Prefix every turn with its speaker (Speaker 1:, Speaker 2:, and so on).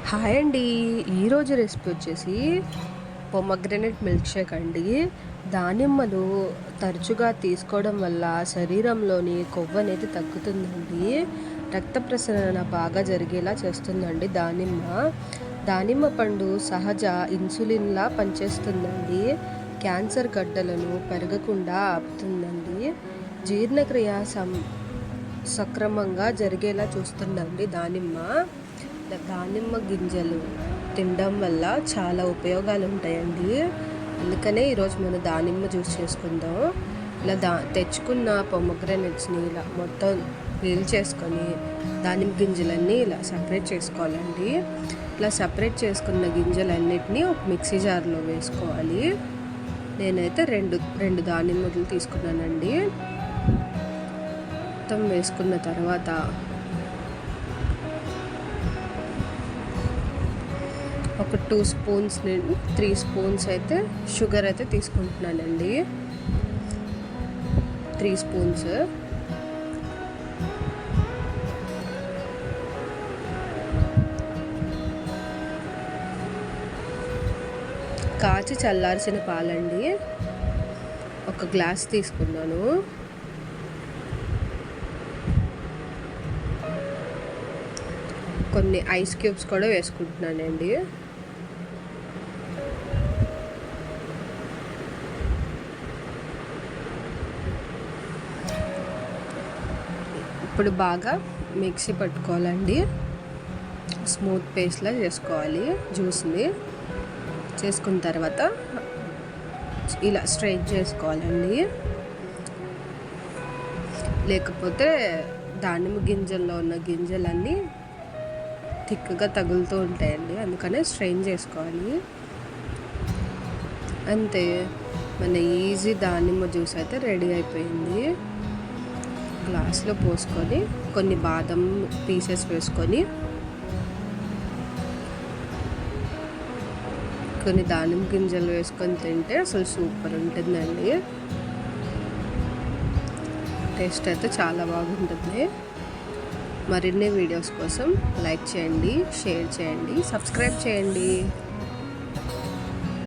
Speaker 1: Hi అండి. ఈరోజు recipe వచ్చేసి పొమగ్రనేట్ మిల్క్ షేక్ అండి. దానిమ్మలు తరచుగా తీసుకోవడం వల్ల శరీరంలోని కొవ్వు అనేది తగ్గుతుందండి. రక్త ప్రసరణ బాగా జరిగేలా చేస్తుందండి దానిమ్మ పండు సహజ ఇన్సులిన్లా పనిచేస్తుందండి. క్యాన్సర్ గడ్డలను పెరగకుండా ఆపుతుందండి. జీర్ణక్రియ సక్రమంగా జరిగేలా చూస్తుందండి దానిమ్మ గింజలు తినడం వల్ల చాలా ఉపయోగాలు ఉంటాయండి. అందుకనే ఈరోజు మనం దానిమ్మ జ్యూస్ చేసుకుందాం. ఇలా తెచ్చుకున్న పొమగ్రనేట్స్ని ఇలా మొత్తం పీల్ చేసుకొని దానిమ్మ గింజలన్నీ ఇలా సపరేట్ చేసుకోవాలండి. ఇలా సపరేట్ చేసుకున్న గింజలన్నిటినీ ఒక మిక్సీ జార్లో వేసుకోవాలి. నేనైతే రెండు దానిమ్మలు తీసుకున్నానండి. మొత్తం వేసుకున్న తర్వాత ఒక 2 స్పూన్స్ 3 స్పూన్స్ అయితే షుగర్ అయితే తీసుకుంటున్నానండి. 3 స్పూన్స్ కాచి చల్లార్చిన పాలండి. ఒక గ్లాస్ తీసుకున్నాను. కొన్ని ఐస్ క్యూబ్స్ కూడా వేసుకుంటున్నానండి. ఇప్పుడు బాగా మిక్సీ పట్టుకోవాలండి. స్మూత్ పేస్ట్లా చేసుకోవాలి. జ్యూస్ని చేసుకున్న తర్వాత ఇలా స్ట్రైట్ చేసుకోవాలండి. లేకపోతే దానిమ్మ గింజల్లో ఉన్న గింజలన్నీ థిక్గా తగులుతూ ఉంటాయండి. అందుకనే స్ట్రెయిన్ చేసుకోవాలి. అంతే, మన ఈజీ దానిమ్మ జ్యూస్ అయితే రెడీ అయిపోయింది. గ్లాస్లో పోసుకొని కొన్ని బాదం పీసెస్ వేసుకొని కొన్ని దానిమ్మ గింజలు వేసుకొని తింటే అసలు సూపర్ ఉంటుందండి. టేస్ట్ అయితే చాలా బాగుంటుంది. మరిన్ని వీడియోస్ కోసం లైక్ చేయండి, షేర్ చేయండి, సబ్స్క్రైబ్ చేయండి.